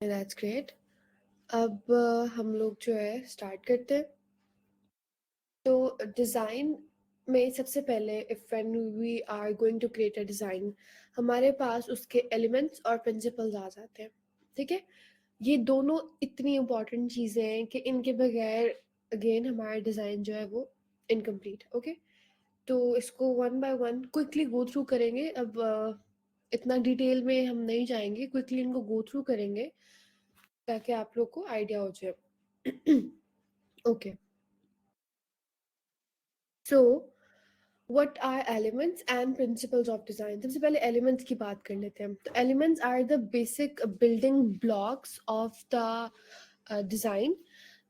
That's great. अब हम लोग जो है स्टार्ट करते हैं। तो डिज़ाइन में सबसे पहले if when we are going to create a design, हमारे पास उसके एलिमेंट्स और प्रिंसिपल्स आ जाते हैं। ठीक है, ये दोनों इतनी इम्पॉर्टेंट चीज़ें हैं कि इनके बगैर अगेन हमारा डिज़ाइन जो है वो इनकम्प्लीट। ओके, तो इसको one by one quickly go through करेंगे। अब इतना डिटेल में हम नहीं जाएंगे, क्विकली इनको गो थ्रू करेंगे ताकि आप लोग को आइडिया हो जाए। Okay, so what are elements and principles of design. सबसे पहले एलिमेंट्स की बात कर लेते हैं। तो elements are the basic building blocks of the design.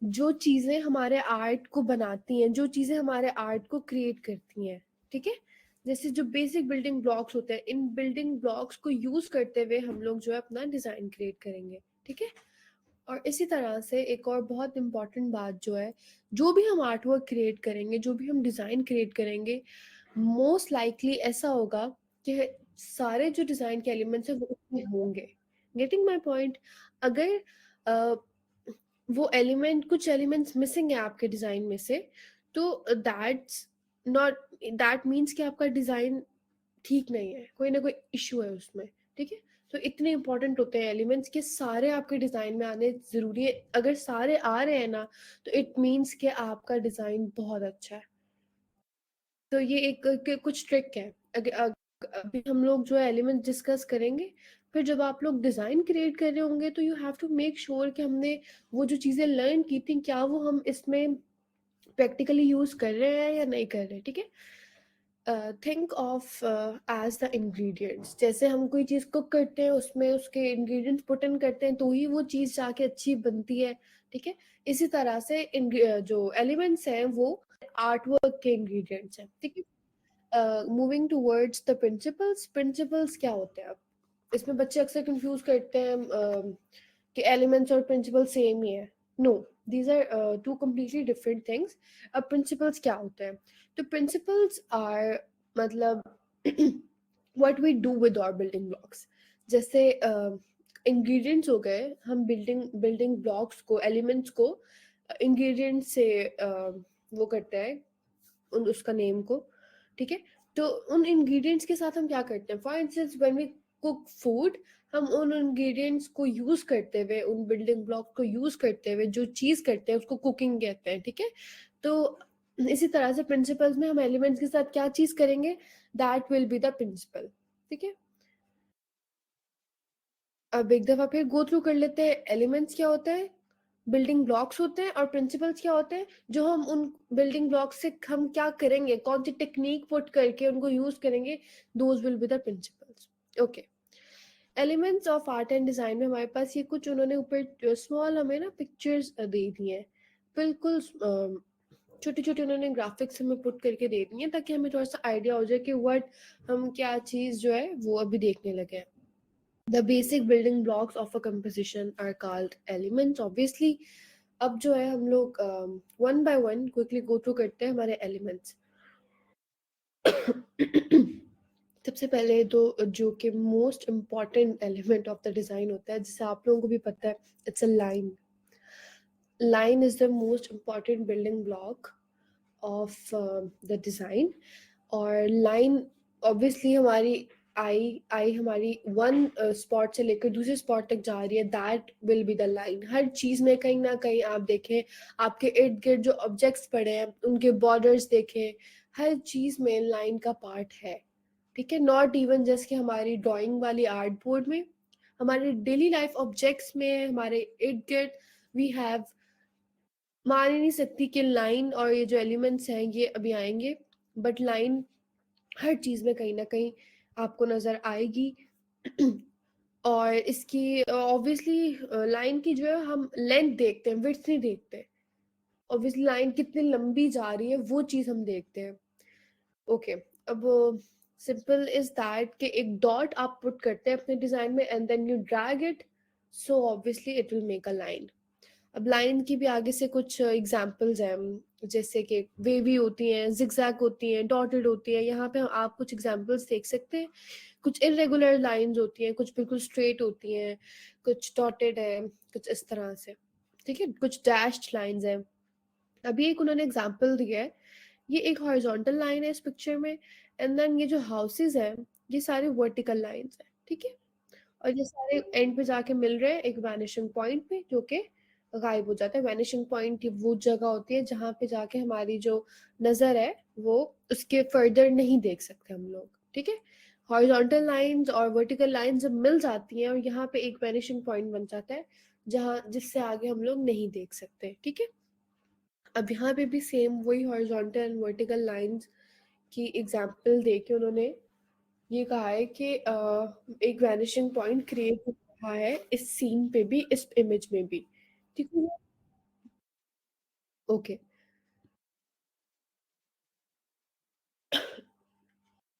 जो चीजें हमारे आर्ट को बनाती हैं, जो चीजें हमारे आर्ट को क्रिएट करती हैं। ठीक है, जैसे जो बेसिक बिल्डिंग ब्लॉक्स होते हैं, इन बिल्डिंग ब्लॉक्स को यूज करते हुए हम लोग जो है अपना डिजाइन क्रिएट करेंगे। ठीक है, और इसी तरह से एक और बहुत इम्पॉर्टेंट बात जो है, जो भी हम आर्ट वर्क क्रिएट करेंगे, जो भी हम डिज़ाइन क्रिएट करेंगे, मोस्ट लाइकली ऐसा होगा कि सारे जो डिज़ाइन के एलिमेंट्स हैं वो उसमें होंगे। Getting my point? अगर अ, वो एलिमेंट, कुछ एलिमेंट्स मिसिंग है आपके डिज़ाइन में से, तो दैट्स नॉट, दैट मीन्स कि आपका डिज़ाइन ठीक नहीं है, कोई ना कोई इश्यू है उसमें। ठीक है, तो इतने इंपॉर्टेंट होते हैं एलिमेंट्स कि सारे आपके डिज़ाइन में आने ज़रूरी है। अगर सारे आ रहे हैं ना, तो इट मीन्स कि आपका डिज़ाइन बहुत अच्छा है। तो ये एक कुछ ट्रिक है। अभी हम लोग जो है एलिमेंट डिस्कस करेंगे, फिर जब आप लोग डिज़ाइन क्रिएट कर रहे होंगे तो you have to make sure कि हमने वो जो चीज़ें लर्न की थी, क्या वो हम इसमें प्रैक्टिकली यूज़ कर रहे हैं या नहीं कर रहे। ठीक है, think of as the ingredients. जैसे हम कोई चीज़ कुक करते हैं, उसमें उसके इंग्रेडिएंट्स पुट इन करते हैं तो ही वो चीज़ जाके अच्छी बनती है। ठीक है, इसी तरह से जो एलिमेंट्स हैं वो आर्ट वर्क के इंग्रेडिएंट्स हैं। ठीक है, moving towards the principles. Principles क्या होते हैं? अब इसमें बच्चे अक्सर कंफ्यूज करते हैं कि एलिमेंट्स और प्रिंसिपल सेम ही है। No, these are two completely different things. अब प्रिंसिपल्स क्या होते हैं? तो प्रिंसिपल्स आर मतलब what we do with our building blocks. जैसे इंग्रेडिएंट्स हो गए, हम बिल्डिंग बिल्डिंग ब्लॉक्स को, एलिमेंट्स को इंग्रेडिएंट्स से वो करते हैं, उन उसका नेम को। ठीक है, तो उन इंग्रेडिएंट्स के साथ हम क्या करते हैं? For instance when we cook food, हम उन इंग्रेडिएंट्स को यूज करते हुए, उन बिल्डिंग ब्लॉक को यूज करते हुए जो चीज करते हैं उसको कुकिंग कहते हैं। ठीक है, तो इसी तरह से प्रिंसिपल्स में हम एलिमेंट्स के साथ क्या चीज करेंगे, that will be the principle. ठीक है, अब एक दफा फिर गो थ्रू कर लेते हैं। एलिमेंट्स क्या होते हैं, बिल्डिंग ब्लॉक्स होते हैं, और प्रिंसिपल्स क्या होते हैं, जो हम उन बिल्डिंग ब्लॉक्स से हम क्या करेंगे, कौन सी टेक्निक पुट करके उनको यूज करेंगे, those will be the principles. Okay, elements of art and design में हमारे पास ये कुछ उन्होंने ऊपर स्मॉल हमें ना पिक्चर्स दे दी हैं। बिल्कुल छोटी छोटी उन्होंने ग्राफिक्स हमें पुट करके दे दी हैं ताकि हमें थोड़ा सा आइडिया हो जाए कि व्हाट हम क्या चीज जो है वो अभी देखने लगे हैं। The basic building blocks of a composition are called elements, obviously। अब जो है हम लोग one by one quickly go through करते हैं हमारे एलिमेंट्स। सबसे पहले तो जो कि most important element of the design होता है, जिसे आप लोगों को भी पता है, it's a line. Line is the most important building block of the design. और लाइन ऑब्वियसली हमारी आई आई हमारी वन स्पॉट से लेकर दूसरे स्पॉट तक जा रही है, that will be the line. हर चीज में कहीं ना कहीं आप देखें, आपके इर्द गिर्द जो ऑब्जेक्ट्स पड़े हैं उनके बॉर्डर्स देखें, हर चीज में लाइन का पार्ट है। ठीक है, नॉट इवन जस्ट कि हमारी ड्राइंग वाली आर्ट बोर्ड में, हमारे डेली लाइफ ऑब्जेक्ट्स में, हमारे इर्द गिर्द वी हैव, मान ही नहीं सकती कि लाइन और ये जो एलिमेंट्स हैं ये अभी आएंगे, बट लाइन हर चीज में कहीं ना कहीं आपको नजर आएगी। और इसकी ऑब्वियसली लाइन की जो है हम लेंथ देखते हैं, विड्थ नहीं देखते। ऑब्वियसली लाइन कितनी लंबी जा रही है वो चीज हम देखते हैं। ओके, अब सिंपल इज दैट कि एक डॉट आप पुट करते हैं अपने डिजाइन में and then you drag it, so obviously it will make a line. अब लाइन की भी आगे से कुछ एग्जांपल्स हैं, जैसे कि वेवी होती हैं, जिगजैग होती हैं, डॉटेड होती हैं। यहाँ पे आप कुछ एग्जांपल्स देख सकते हैं। कुछ इरेगुलर लाइंस होती हैं, कुछ बिल्कुल स्ट्रेट होती हैं, कुछ डॉटेड है, कुछ इस तरह से, ठीक है, कुछ डैश्ड लाइंस हैं। अभी एक उन्होंने एग्जांपल दिया है, ये एक हॉरिजॉन्टल लाइन है इस पिक्चर में, एंड देन ये जो हाउसेस हैं ये सारे वर्टिकल लाइंस हैं, ठीक है, और ये सारे एंड पे जाके मिल रहे हैं एक वैनिशिंग पॉइंट पे जो कि गायब हो जाता है। वैनिशिंग पॉइंट वो जगह होती है जहाँ पे जाके हमारी जो नजर है वो उसके फर्दर नहीं देख सकते हम लोग, ठीक है। हॉरिजॉन्टल लाइंस और वर्टिकल लाइंस जब मिल जाती हैं और यहाँ पे एक वैनिशिंग पॉइंट बन जाता है जहाँ जिससे आगे हम लोग नहीं देख सकते, ठीक है। अब यहाँ पे भी सेम वही हॉरिजॉन्टल एंड वर्टिकल लाइंस की एग्जांपल देके उन्होंने ये कहा है कि एक वैनिशिंग पॉइंट क्रिएट हो रहा है इस सीन पे भी, इस इमेज में भी, ठीक है। Okay,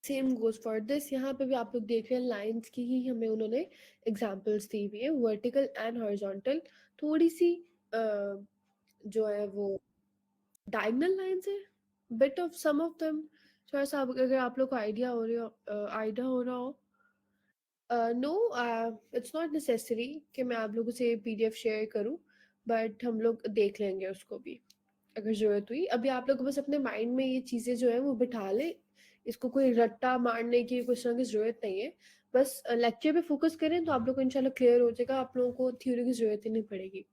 same goes for this, यहाँ पे भी आप लोग देख रहे हैं लाइंस की ही हमें उन्होंने एग्जांपल्स दी हुई है, वर्टिकल एंड हॉरिजॉन्टल। थोड़ी सी जो है वो डायगोनल लाइंस है, bit of some of them, थोड़ा सा अगर आप लोग को आइडिया हो रहा हो, आइडिया हो रहा हो। नो, इट्स नॉट नेसेसरी कि मैं आप लोगों से पीडीएफ शेयर करूं, बट हम लोग देख लेंगे उसको भी अगर ज़रूरत हुई। अभी आप लोग को बस अपने माइंड में ये चीज़ें जो है वो बिठा ले, इसको कोई रट्टा मारने की कुछ ना की ज़रूरत नहीं है। बस लेक्चर पे फोकस करें तो आप लोग को इंशाल्लाह क्लियर हो जाएगा, आप लोगों को थ्योरी की ज़रूरत ही नहीं पड़ेगी।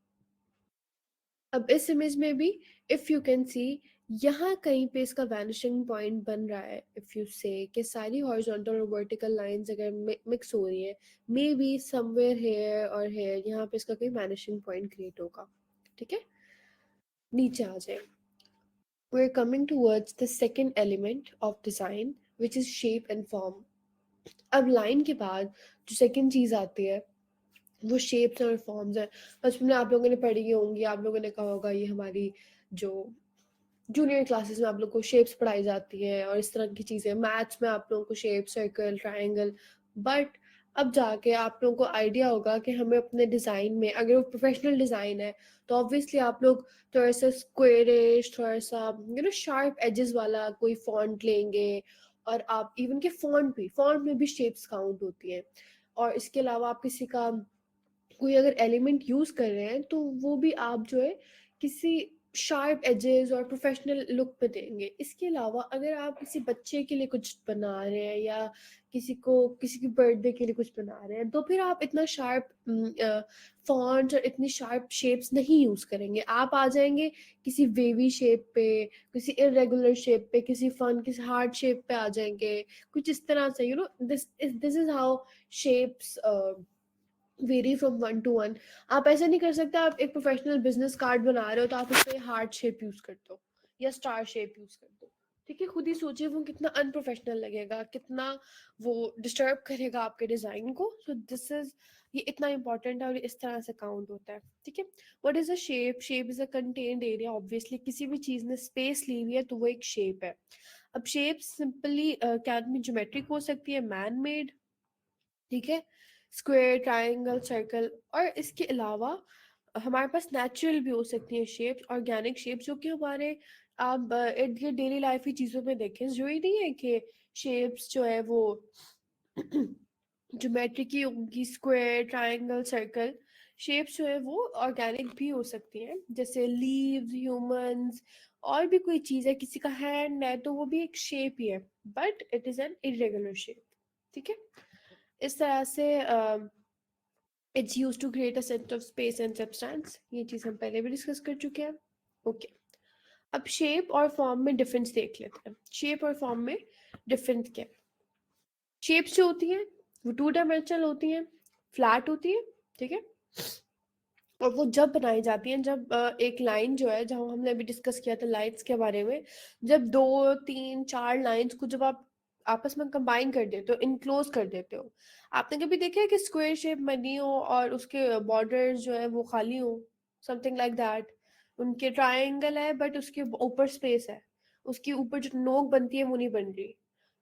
अब इस इमेज में भी इफ यू कैन सी, यहाँ कहीं पे इसका वैनिशिंग पॉइंट बन रहा है। इफ यू से कि सारी हॉरिजॉन्टल और वर्टिकल लाइंस अगर मिक्स हो रही है, मे बी समवेयर हेयर और हेयर, यहाँ पे इसका कहीं वैनिशिंग पॉइंट क्रिएट होगा, ठीक है। नीचे आ जाए, we're coming towards the second element of design which is shape and form। अब लाइन के बाद जो सेकंड चीज आती है वो शेप्स और फॉर्म्स है। बचपन में आप लोगों ने पढ़ी होंगी, आप लोगों ने कहा होगा ये हमारी जो जूनियर क्लासेस में आप लोग को शेप्स पढ़ाई जाती हैं और इस तरह की चीज़ें, मैथ्स में आप लोगों को शेप, सर्कल, ट्रायंगल। बट अब जाके आप लोगों को आइडिया होगा कि हमें अपने डिज़ाइन में, अगर वो प्रोफेशनल डिज़ाइन है तो ऑब्वियसली आप लोग थोड़ा सा स्क्वेरिश, थोड़ा सा शार्प एजेस वाला कोई फॉन्ट लेंगे, और आप इवन के फॉन्ट में भी शेप्स काउंट होती हैं। और इसके अलावा आप किसी का कोई अगर एलिमेंट यूज कर रहे हैं तो वो भी आप जो है किसी शार्प एजेस और प्रोफेशनल लुक पे देंगे। इसके अलावा अगर आप किसी बच्चे के लिए कुछ बना रहे हैं या किसी की बर्थडे के लिए कुछ बना रहे हैं तो फिर आप इतना शार्प फॉन्ट और इतनी शार्प शेप्स नहीं यूज करेंगे। आप आ जाएंगे किसी वेवी शेप पे, किसी इरेगुलर शेप पे, किसी फन किसी हार्ड शेप पे आ जाएंगे, कुछ इस तरह से। This is how shapes very from one two one. आप ऐसा नहीं कर सकते, आप एक प्रोफेशनल बिजनेस कार्ड बना रहे हो तो आप उस पर हार्ट शेप यूज करते हो या स्टार शेप यूज करते हो, ठीक है। खुद ही सोचिए वो कितना अनप्रोफेशनल लगेगा, कितना वो डिस्टर्ब करेगा आपके डिजाइन को। सो दिस इज, ये इतना इंपॉर्टेंट है और इस तरह से काउंट होता है, ठीक है। What is a shape? Shape is a contained area. Obviously किसी भी चीज ने स्पेस ली हुई है तो वो एक शेप है। अब shape simply can be geometric हो सकती है, मैन मेड, ठीक है, स्क्वायर, ट्रायंगल, सर्कल, और इसके अलावा हमारे पास नेचुरल भी हो सकती है शेप्स, ऑर्गेनिक शेप्स, जो कि हमारे आप इर्द गिर्द डेली लाइफ की चीज़ों में देखें। जरूरी नहीं है कि शेप्स जो है वो ज्योमेट्रिक की होंगी, स्क्वायर, ट्रायंगल, सर्कल। शेप्स जो है वो ऑर्गेनिक भी हो सकती हैं, जैसे लीव्स, ह्यूमंस, और भी कोई चीज़ है, किसी का हैंड है तो वो भी एक शेप ही है, but it is an irregular shape, ठीक है। इस तरह से it's use to create a set of space and substance. ये चीज हम पहले भी डिस्कस कर चुके हैं, ओके। अब शेप और फॉर्म में डिफरेंस देख लेते हैं। शेप और फॉर्म में डिफरेंस क्या है? शेप्स जो होती हैं वो टू डायमेंशनल होती हैं, फ्लैट होती है, ठीक है। और वो जब बनाई जाती हैं जब एक लाइन जो है, जहाँ हमने अभी डिस्कस किया था लाइंस के बारे में, जब दो तीन चार लाइंस को जब आप आपस में कंबाइन कर देते हो, इनक्लोज कर देते हो। आपने कभी देखा है कि स्क्वायर शेप बनी हो और उसके बॉर्डर जो है वो खाली हो, समथिंग लाइक दैट। उनके ट्रायंगल है बट उसके ऊपर स्पेस है, उसके ऊपर जो नोक बनती है वो नहीं बन रही।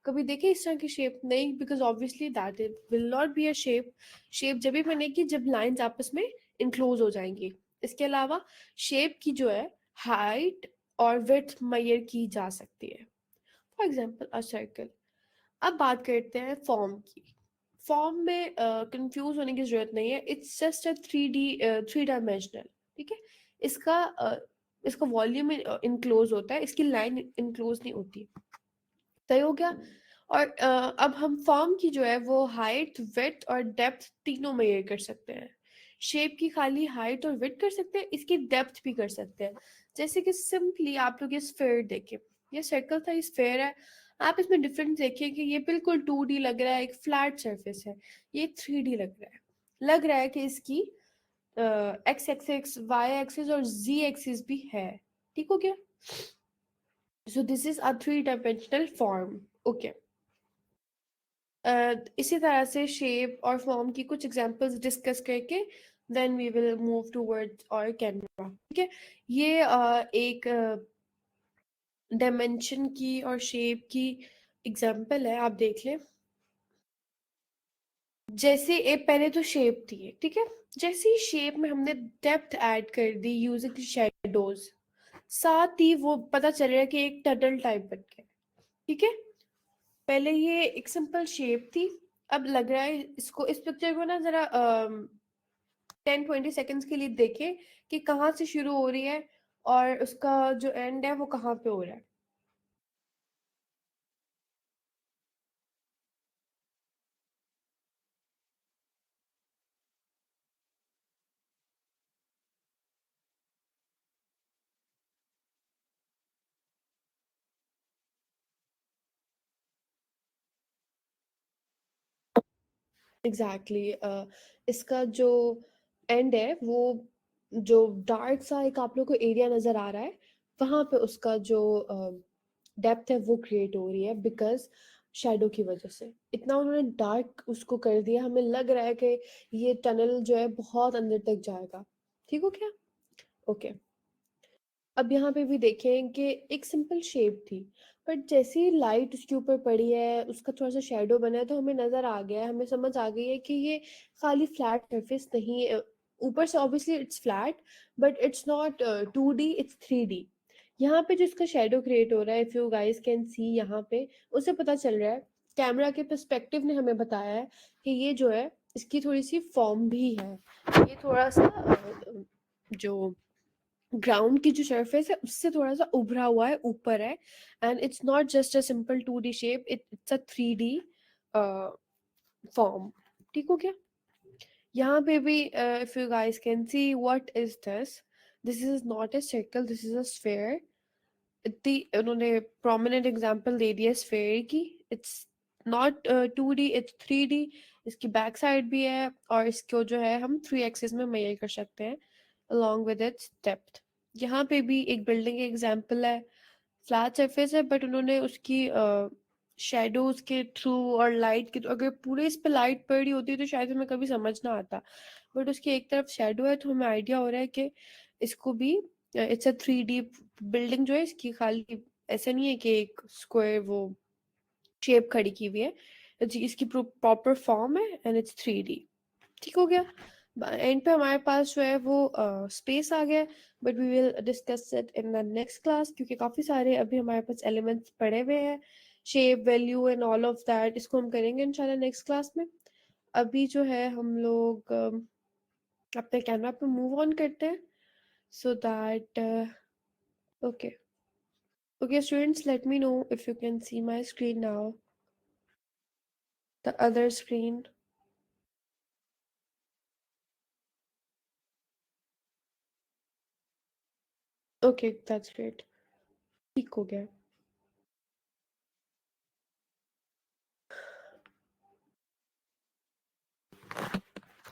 कभी देखे इस तरह की शेप? नहीं, because obviously that it will not be a shape. Shape जब भी बनेगी जब लाइंस आपस में इनक्लोज हो जाएंगी। इसके अलावा शेप की जो है हाइट और विड्थ मेजर की जा सकती है, फॉर एग्जांपल अ सर्कल। अब बात करते हैं फॉर्म की। फॉर्म में कंफ्यूज होने की जरूरत नहीं है, it's just a 3D, 3 dimensional. ठीक है। इसका इसका वॉल्यूम इनक्लोज होता है, इसकी लाइन इनक्लोज नहीं होती। तय हो गया। और अब हम फॉर्म की जो है वो हाइट, विड्थ और डेप्थ तीनों मेजर कर सकते हैं। शेप की खाली हाइट और विड्थ कर सकते हैं, इसकी डेप्थ भी कर सकते हैं। जैसे कि सिंपली आप लोग ये स्फेयर देखें, ये सर्कल था, ये स्फेयर है। आप इसमें डिफरेंस देखिए कि ये बिल्कुल 2D लग रहा है, एक फ्लैट सरफेस है। ये 3D लग रहा है। लग रहा है कि इसकी एक्स एक्सिस, वाई एक्सिस और जी एक्सिस भी है। ठीक हो गया। So this is a 3 dimensional form. Okay. इसी तरह से शेप और फॉर्म की कुछ एग्जांपल्स डिस्कस करके then we will move towards our Canva. ठीक है। ये एक डायमेंशन की और शेप की एग्जांपल है, आप देख लें। जैसे एक पहले तो शेप थी, ठीक है। जैसे ही शेप में हमने डेप्थ ऐड कर दी यूजिंग शेडोज, साथ ही वो पता चल रहा है कि एक टनल टाइप बन गया। ठीक है। पहले ये एक सिंपल शेप थी, अब लग रहा है इसको, इस पिक्चर को ना जरा 10-20 सेकेंड्स के लिए देखें कि कहाँ से शुरू हो रही है और उसका जो एंड है वो कहाँ पे हो रहा है। एग्जैक्टली exactly, इसका जो एंड है वो, जो डार्क सा एक आप लोग को एरिया नजर आ रहा है, वहां पे उसका जो डेप्थ है वो क्रिएट हो रही है, बिकॉज शैडो की वजह से इतना उन्होंने डार्क उसको कर दिया, हमें लग रहा है कि ये टनल जो है बहुत अंदर तक जाएगा। ठीक हो क्या। ओके। अब यहाँ पे भी देखें कि एक सिंपल शेप थी, बट जैसे ही लाइट उसके ऊपर पड़ी है, उसका थोड़ा सा शेडो बना है, तो हमें नजर आ गया है, हमें समझ आ गई है कि ये खाली फ्लैट सरफेस नहीं है। ऊपर से obviously it's flat, but it's not 2D, it's 3D। यहाँ पे जो इसका शेडो क्रिएट हो रहा है, if you guys can see, यहाँ पे उससे पता चल रहा है, कैमरा के पर्सपेक्टिव ने हमें बताया है कि ये जो है इसकी थोड़ी सी फॉर्म भी है। ये थोड़ा सा जो ग्राउंड की जो सरफेस है उससे थोड़ा सा उभरा हुआ है, ऊपर है। And it's not just a simple 2D shape, it's a 3D form. ठीक हो गया। यहाँ पे भी if you guys can see, what is this, this is not a circle, this is a sphere. इतनी उन्होंने प्रोमिनेंट एग्जांपल दे दिया sphere की। It's not 2D, it's 3D। इसकी बैक साइड भी है और इसको जो है हम 3 एक्सिस में मेजर कर सकते हैं along with its depth। यहाँ पे भी एक बिल्डिंग के एग्जांपल है, फ्लैट सरफेस है, बट उन्होंने उसकी शेडोज के थ्रू और लाइट के थ्रू, अगर पूरे इस पे लाइट पड़ रही होती तो शायद हमें कभी समझ ना आता, बट उसकी एक तरफ शेडो है तो हमें आइडिया हो रहा है कि इसको भी इट्स अ 3D बिल्डिंग जो है, इसकी खाली ऐसा नहीं है कि एक स्क्वायर वो शेप खड़ी की हुई है, इसकी प्रॉपर फॉर्म है एंड इट्स 3D। ठीक हो गया। एंड पे हमारे पास जो है वो स्पेस आ गया, but we will discuss it in the next class, क्योंकि काफी सारे अभी हमारे पास एलिमेंट्स पड़े हुए हैं, shape, value and all of that, इसको हम करेंगे इंशाल्लाह नेक्स्ट क्लास में। अभी जो है हम लोग अपने कैमरा पे मूव ऑन करते हैं, so that okay. Okay students, let me know if you can see my screen now, the other screen. Okay that's great. ठीक हो गया।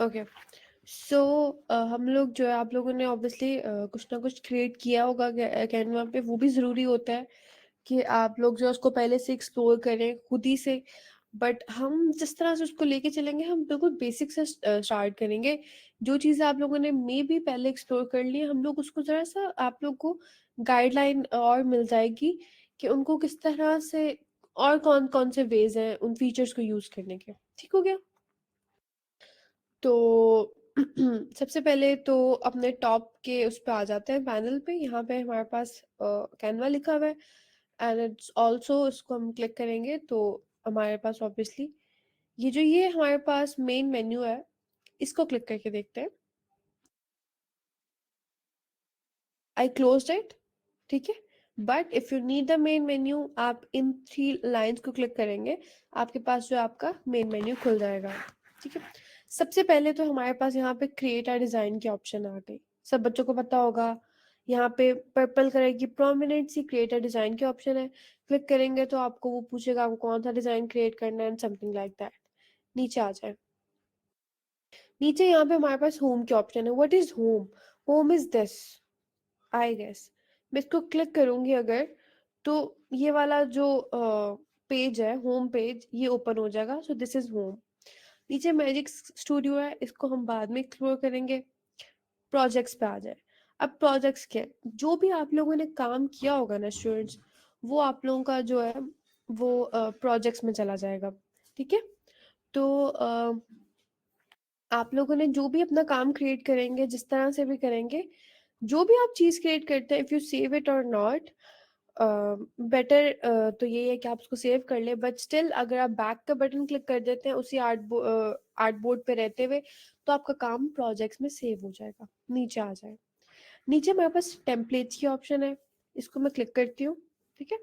ओके। सो हम लोग जो है, आप लोगों ने ऑब्वियसली कुछ ना कुछ क्रिएट किया होगा कैनवा पे, वो भी ज़रूरी होता है कि आप लोग जो है उसको पहले से एक्सप्लोर करें खुद ही से। बट हम जिस तरह से उसको लेके चलेंगे, हम बिल्कुल बेसिक से स्टार्ट करेंगे। जो चीज़ें आप लोगों ने मे भी पहले एक्सप्लोर कर ली, हम लोग उसको ज़रा सा आप लोग को गाइडलाइन और मिल जाएगी कि उनको किस तरह से और कौन कौन से वेज हैं उन फीचर्स को यूज़ करने के। ठीक हो गया। तो सबसे पहले तो अपने टॉप के उस पे आ जाते हैं, पैनल पे। यहाँ पे हमारे पास कैनवा लिखा हुआ है एंड इट्स ऑल्सो, इसको हम क्लिक करेंगे तो हमारे पास ऑब्वियसली ये हमारे पास मेन मेन्यू है, इसको क्लिक करके देखते हैं। आई क्लोज्ड इट, ठीक है। But if you need the main menu, आप इन 3 लाइंस को क्लिक करेंगे, आपके पास जो आपका मेन मेन्यू खुल जाएगा, ठीक है। सबसे पहले तो हमारे पास यहाँ पे क्रिएट अ डिजाइन की ऑप्शन आ गई, सब बच्चों को पता होगा। यहाँ पे पर्पल कलर की प्रोमिनेंट सी क्रिएट अ डिजाइन की ऑप्शन है, क्लिक करेंगे तो आपको वो पूछेगा आपको कौन सा डिजाइन क्रिएट करना है, एंड समथिंग लाइक दैट। नीचे आ जाए, नीचे यहाँ पे हमारे पास होम की ऑप्शन है। What is home? Home is this, I guess. मैं इसको क्लिक करूंगी अगर, तो ये वाला जो पेज है, होम पेज, ये ओपन हो जाएगा। सो दिस इज होम। नीचे मैजिक स्टूडियो है, इसको हम बाद में एक्सप्लोर करेंगे। प्रोजेक्ट्स पे आ जाए। अब प्रोजेक्ट्स क्या है? जो भी आप लोगों ने काम किया होगा ना स्टूडेंट्स, वो आप लोगों का जो है वो प्रोजेक्ट्स में चला जाएगा, ठीक है। तो आप लोगों ने जो भी अपना काम क्रिएट करेंगे, जिस तरह से भी करेंगे, जो भी आप चीज क्रिएट करते हैं, इफ यू सेव इट और नॉट, बेटर तो ये है कि आप उसको सेव कर ले। बट स्टिल अगर आप बैक का बटन क्लिक कर देते हैं उसी आर्ट बोर्ड पे रहते हुए, तो आपका काम प्रोजेक्ट्स में सेव हो जाएगा। नीचे आ जाए, नीचे मेरे पास टेम्पलेट्स की ऑप्शन है, इसको मैं क्लिक करती हूँ, ठीक है।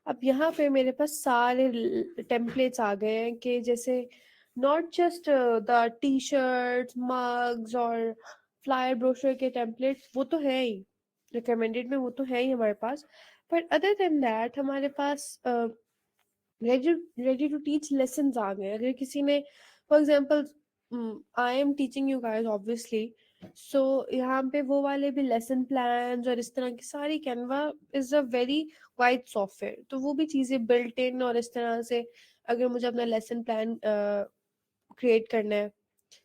अब यहाँ पे मेरे पास सारे टेम्पलेट्स आ गए हैं, कि जैसे not just the T shirts, mugs और फ्लायर ब्रोशर के टेम्पलेट्स, वो तो है ही रिकमेंडेड में, वो तो है ही हमारे पास। पर अदर देन दैट हमारे पास ready ready to teach lesson आ गए। अगर किसी ने, for example, I am teaching you guys obviously, so यहाँ पे वो वाले भी लेसन प्लान और इस तरह की सारी, Canva is a very wide software, तो वो भी चीज़ें बिल्ट इन, और इस तरह से अगर मुझे अपना लेसन प्लान क्रिएट करना है,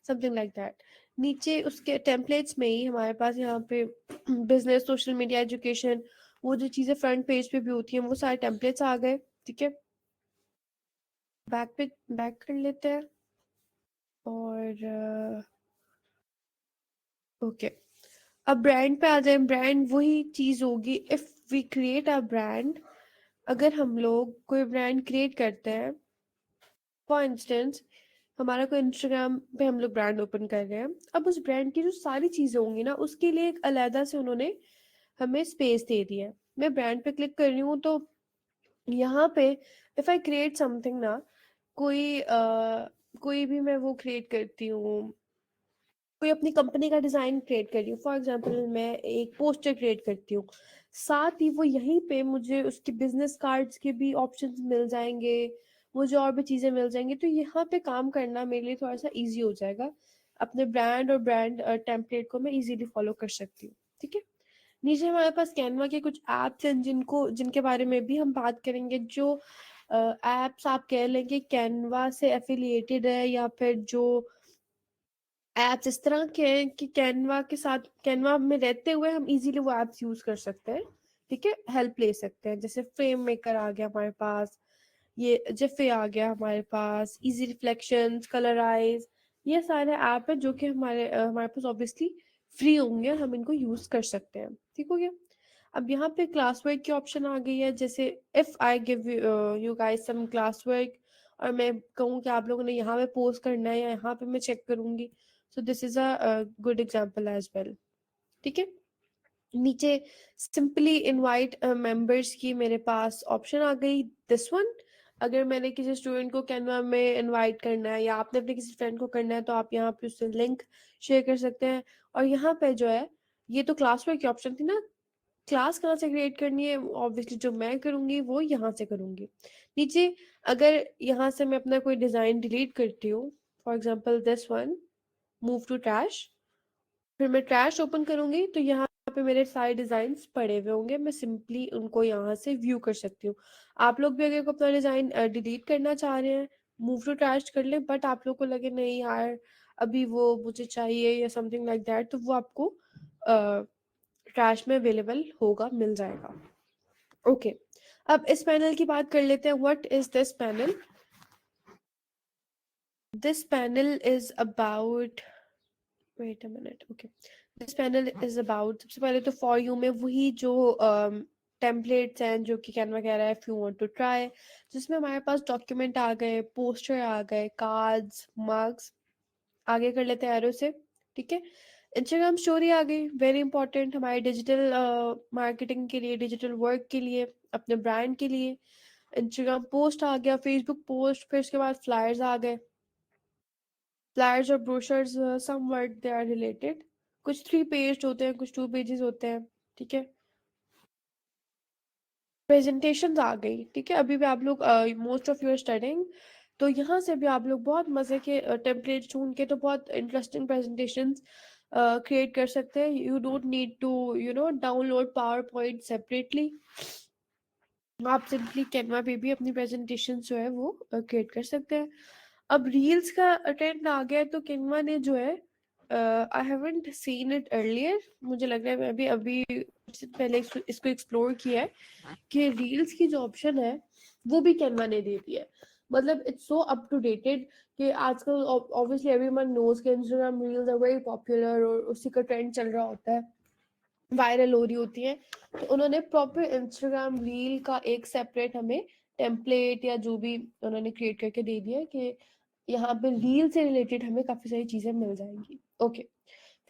समथिंग लाइक दैट। नीचे उसके टेम्पलेट्स में ही हमारे पास यहाँ पे बिजनेस, सोशल मीडिया, एजुकेशन, वो जो चीज़ें फ्रंट पेज पे भी होती हैं, वो सारे टेम्पलेट्स आ गए, ठीक है। बैक कर लेते हैं, और ओके, अब ब्रांड पे आ जाए। ब्रांड वही चीज होगी, if we create a brand, अगर हम लोग कोई ब्रांड क्रिएट करते हैं, फॉर इंस्टेंस हमारा कोई इंस्टाग्राम पे हम लोग ब्रांड ओपन कर रहे हैं, अब उस ब्रांड की जो सारी चीजें होंगी ना, उसके लिए एक अलहदा से उन्होंने हमें स्पेस दे दी है। मैं ब्रांड पे क्लिक कर रही हूँ, तो यहाँ पे इफ आई क्रिएट समथिंग ना, कोई भी मैं वो क्रिएट करती हूँ, कोई अपनी कंपनी का डिजाइन क्रिएट कर रही हूँ, फॉर एग्जांपल मैं एक पोस्टर क्रिएट करती हूँ, साथ ही वो यहीं पे मुझे उसके बिजनेस कार्ड्स के भी ऑप्शंस मिल जाएंगे, मुझे और भी चीजें मिल जाएंगी, तो यहाँ पे काम करना मेरे लिए थोड़ा सा इजी हो जाएगा। अपने ब्रांड और ब्रांड टेम्पलेट को मैं इजीली फॉलो कर सकती हूँ, ठीक है। नीचे हमारे पास कैनवा के कुछ एप्स हैं, जिनके बारे में भी हम बात करेंगे। जो एप्स आप कह लेंगे कैनवा से एफिलिएटेड है, या फिर जो एप्स इस तरह के हैं कि कैनवा के साथ, कैनवा में रहते हुए हम इजीली वो एप्स यूज कर सकते हैं, ठीक है, हेल्प ले सकते हैं। जैसे फ्रेम मेकर आ गया हमारे पास, ये जिफे आ गया हमारे पास, इजी रिफ्लेक्शंस, कलराइज, ये सारे ऐप है जो कि हमारे पास ऑब्वियसली फ्री होंगे, और हम इनको यूज कर सकते हैं, ठीक हो गया। अब यहाँ पे क्लास वर्क की ऑप्शन आ गई है। जैसे if I give you guys some class work, और मैं कहूँ कि आप लोगों ने यहाँ पे पोस्ट करना है, या यहाँ पे मैं चेक करूंगी, so this is a good example as well, ठीक है। नीचे सिंपली इनवाइट मेंबर्स की मेरे पास ऑप्शन आ गई, दिस वन। अगर मैंने किसी स्टूडेंट को कैनवा में इनवाइट करना है, या आपने अपने किसी फ्रेंड को करना है, तो आप यहाँ पे उससे लिंक शेयर कर सकते हैं। और यहाँ पे जो है, ये तो क्लास वर्क की ऑप्शन थी ना, क्लास कहाँ से क्रिएट करनी है, ऑब्वियसली जो मैं करूंगी वो यहाँ से करूंगी। नीचे अगर यहाँ से मैं अपना कोई डिजाइन डिलीट करती हूँ, for example this one, move to trash, फिर मैं ट्रैश ओपन करूंगी, तो यहाँ पे मेरे सारे डिजाइन पड़े हुए होंगे, मैं सिंपली उनको यहाँ से व्यू कर सकती हूँ। आप लोग भी अगर अपना डिजाइन डिलीट करना चाह रहे हैं, मूव टू ट्रैश कर लें, बट आप लोग को लगे नहीं यार अभी वो मुझे चाहिए, या समथिंग लाइक दैट, तो वो आपको ट्रैश में अवेलेबल होगा, मिल जाएगा, ओके। अब इस पैनल की बात कर लेते हैं। What is this panel? This panel is about, wait a minute, okay, this panel is about, सबसे पहले तो फॉर यू में वही जो टेम्पलेट्स हैं जो कि कैनवा कह रहा है if you want to try, जिसमें हमारे पास डॉक्यूमेंट आ गए, पोस्टर आ गए, कार्ड्स, मग्स। आगे कर लेते हैं एरो से, ठीक है। इंस्टाग्राम स्टोरी आ गई, वेरी इंपॉर्टेंट हमारे डिजिटल मार्केटिंग के लिए, डिजिटल वर्क के लिए, अपने ब्रांड के लिए। इंस्टाग्राम पोस्ट आ गया, फेसबुक पोस्ट, फिर उसके बाद फ्लायर्स आ गए। फ्लायर्स और brochures somewhat they are related, कुछ 3 पेज होते हैं, कुछ 2 पेजेस होते हैं, ठीक है। प्रेजेंटेशंस आ गई, ठीक है। अभी भी आप लोग मोस्ट ऑफ यूर स्टडिंग, तो यहाँ से भी आप लोग बहुत मज़े के टेम्पलेट ढूंढ के तो बहुत इंटरेस्टिंग प्रेजेंटेशंस क्रिएट कर सकते हैं। You don't need to download PowerPoint separately, आप सिंपली कैनवा पे भी अपनी प्रेजेंटेशन जो है वो क्रिएट कर सकते हैं। अब रील्स का ट्रेंड आ गया है, तो कैनवा ने जो है, I haven't seen it earlier, मुझे लग रहा है मैं भी अभी कुछ दिन पहले इसको एक्सप्लोर किया है कि रील्स की जो ऑप्शन है वो भी कैनवा ने दे दी है। मतलब it's so up to dated कि आजकल ऑब्वियसली एवरीवन नोज कि Instagram reels are very popular और उसी का ट्रेंड चल रहा होता है, वायरल हो रही होती है। तो उन्होंने प्रॉपर इंस्टाग्राम रील का एक सेपरेट हमें टेम्पलेट या जो भी उन्होंने क्रिएट करके दे दिया कि यहाँ पे रील से रिलेटेड हमें काफी सारी चीजें मिल जाएंगी। ओके,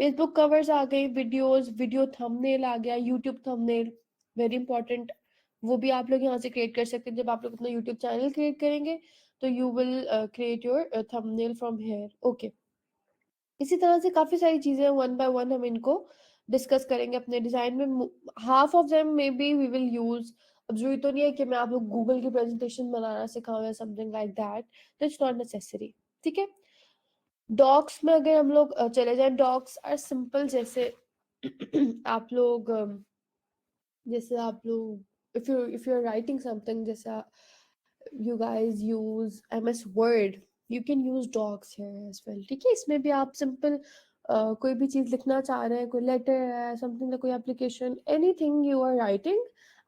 फेसबुक कवर्स आ गए, वीडियोस, वीडियो थंबनेल आ गया, यूट्यूब थंबनेल, वेरी इंपॉर्टेंट। वो भी आप लोग यहाँ से क्रिएट कर सकते हैं। जब आप लोग अपना यूट्यूब चैनल क्रिएट करेंगे तो you will create your thumbnail from here. Okay, इसी तरह से काफी सारी चीजें वन बाय वन हम इनको डिस्कस करेंगे अपने डिजाइन में। Half of them maybe we will use. अब जरूरी तो नहीं है कि मैं आप लोग गूगल की प्रेजेंटेशन बनाना सिखाऊं या समथिंग लाइक दैट, तो इट्स नॉट नेसेसरी, ठीक है। डॉक्स में अगर हम लोग चले जाएं, डॉक्स आर सिंपल, जैसे आप लोग जैसे आप लोग if you are writing something, जैसे you guys use MS Word, you can use docs here as well, ठीक है। इसमें भी आप सिंपल कोई भी चीज लिखना चाह रहे हैं, कोई लेटर है, समथिंग, कोई application, anything you are writing,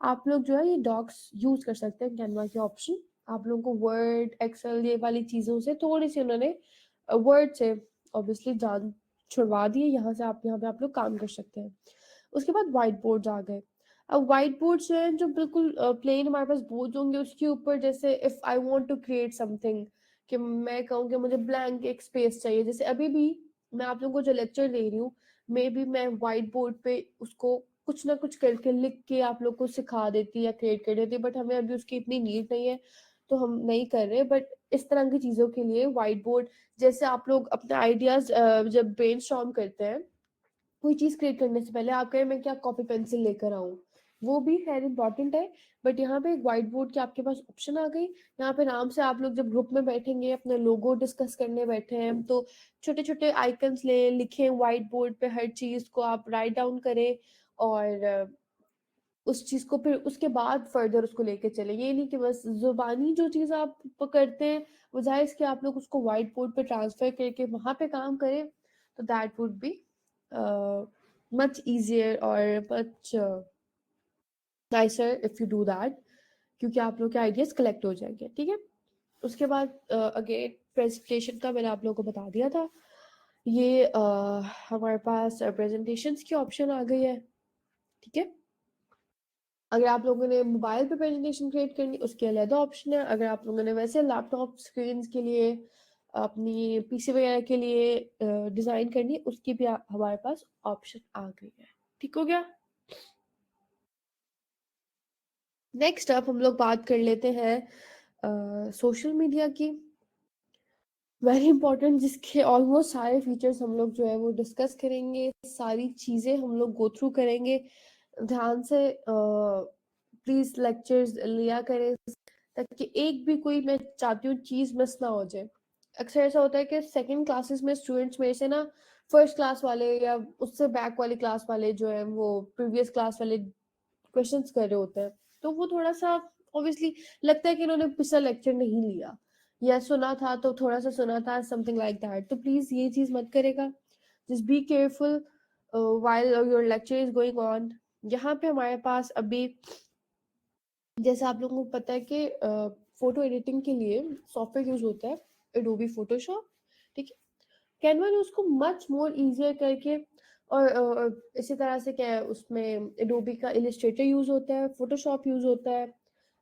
आप लोग जो है ये डॉक्स यूज कर सकते हैं कैनवा के ऑप्शन। आप लोगों को वर्ड, एक्सेल, ये वाली चीजों से थोड़ी सी उन्होंने वर्ड से ऑब्वियसली जान छुड़वा दी है, यहाँ पे आप लोग काम कर सकते हैं। उसके बाद व्हाइट बोर्ड आ गए। अब व्हाइट बोर्ड जो है, जो बिल्कुल प्लेन हमारे पास बोर्ड होंगे, उसके ऊपर जैसे if I want to create something, कि मैं कहूँ कि मुझे ब्लैंक एक स्पेस चाहिए, जैसे अभी भी मैं आप लोगों को जो लेक्चर दे रही हूँ, मे बी मैं व्हाइट बोर्ड पे उसको कुछ ना कुछ करके लिख के आप लोग को सिखा देती या क्रिएट कर देती, बट हमें अभी उसकी इतनी नीड नहीं है तो हम नहीं कर रहे। बट इस तरह की चीजों के लिए व्हाइट बोर्ड, जैसे आप लोग अपने आइडियाज जब ब्रेनस्टॉर्म करते हैं, कोई चीज क्रिएट करने से पहले आप कहें मैं क्या कॉपी पेंसिल लेकर आऊं, वो भी खैर इंपॉर्टेंट है। बट यहाँ पे एक व्हाइट बोर्ड की आपके पास ऑप्शन आ गई। यहाँ पे आराम से आप लोग जब ग्रुप में बैठेंगे, अपने लोगो डिस्कस करने बैठे हैं, तो छोटे छोटे आइकन्स ले लिखें व्हाइट बोर्ड पे, हर चीज को आप राइट डाउन करें, और उस चीज को फिर उसके बाद फर्दर उसको लेके चले। ये नहीं कि बस जुबानी जो चीज आप करते हैं, बजाय इसके आप लोग उसको व्हाइट बोर्ड पे ट्रांसफर करके वहां पे काम करें, तो that would be much easier और much nicer if you do that, क्योंकि आप लोग के आइडियाज कलेक्ट हो जाएंगे, ठीक है। उसके बाद अगेन प्रेजेंटेशन का मैंने आप लोगों को बता दिया था। ये हमारे पास प्रेजेंटेशंस की ऑप्शन आ गई है, ठीक है। अगर आप लोगों ने मोबाइल पे प्रेजेंटेशन क्रिएट करनी, उसके अलग ऑप्शन है। अगर आप लोगों ने वैसे लैपटॉप स्क्रीन के लिए, अपनी पीसी वगैरह के लिए डिजाइन करनी, उसकी भी हमारे पास ऑप्शन आ गई है, ठीक हो गया। नेक्स्ट अप हम लोग बात कर लेते हैं सोशल मीडिया की, वेरी इंपॉर्टेंट, जिसके ऑलमोस्ट सारे फीचर्स हम लोग जो है वो डिस्कस करेंगे, सारी चीजें हम लोग गो थ्रू करेंगे। ध्यान से प्लीज लेक्चर्स लिया करें, ताकि एक भी कोई, मैं चाहती हूँ, चीज मिस ना हो जाए। अक्सर ऐसा होता है कि सेकंड क्लासेस में स्टूडेंट्स मेरे से ना फर्स्ट क्लास वाले या उससे बैक वाली क्लास वाले जो है वो प्रीवियस क्लास वाले क्वेश्चंस कर रहे होते हैं, तो वो थोड़ा सा ऑब्वियसली लगता है कि इन्होंने पिछला लेक्चर नहीं लिया, या सुना था तो थोड़ा सा सुना था, समथिंग लाइक दैट। तो प्लीज ये चीज मत करेगा, just be careful while your lecture is going on. यहाँ पे हमारे पास अभी, जैसे आप लोगों को पता है कि फोटो एडिटिंग के लिए सॉफ्टवेयर यूज होता है एडोबी फोटोशॉप, ठीक है। कैनवा ने उसको मच मोर इजियर करके और इसी तरह से क्या है, उसमें एडोबी का इलिस्ट्रेटर यूज होता है, फोटोशॉप यूज होता है।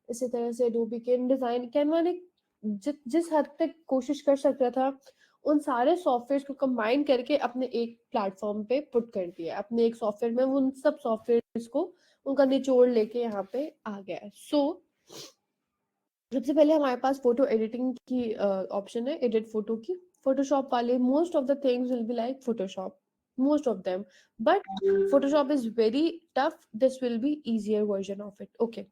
इसी तरह से एडोबी के डिजाइन कैनवा ने जिस हद तक कोशिश कर सकता था उन सारे सॉफ्टवेयर को कंबाइन करके अपने एक प्लेटफॉर्म पे पुट कर दिया, अपने एक सॉफ्टवेयर में वो उन सब सॉफ्टवेयर को उनका निचोड़ लेके यहाँ पे आ गया है। सो सबसे पहले हमारे पास फोटो एडिटिंग की ऑप्शन है, एडिट फोटो की। फोटोशॉप वाले most of the things will be like Photoshop, most of them, but Photoshop is very tough, this will be easier version of it. Okay,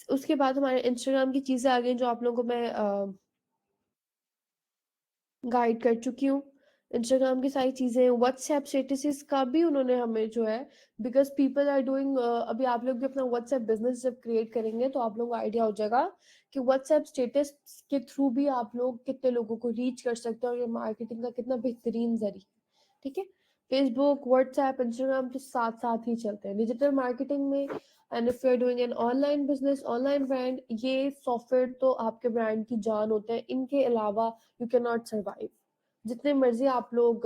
उसके बाद हमारे इंस्टाग्राम की चीजें आ गई जो आप लोगों को मैं गाइड कर चुकी हूँ। इंस्टाग्राम की सारी चीजें, व्हाट्सएप स्टेटसेस का भी उन्होंने हमें जो है, बिकॉज पीपल आर डूइंग, अभी आप लोग भी अपना व्हाट्सएप बिजनेस जब क्रिएट करेंगे तो आप लोगों को आइडिया हो जाएगा कि व्हाट्सएप स्टेटस के थ्रू भी आप लोग कितने लोगों को रीच कर सकते हैं और ये मार्केटिंग का कितना बेहतरीन जरिया है। ठीक है, फेसबुक, व्हाट्सएप, इंस्टाग्राम के साथ साथ ही चलते हैं डिजिटल मार्केटिंग में। And if you are doing an online business, online brand, ये सॉफ्टवेयर तो आपके ब्रांड की जान होते हैं, इनके अलावा यू कैन नॉट सर्वाइव। जितने मर्जी आप लोग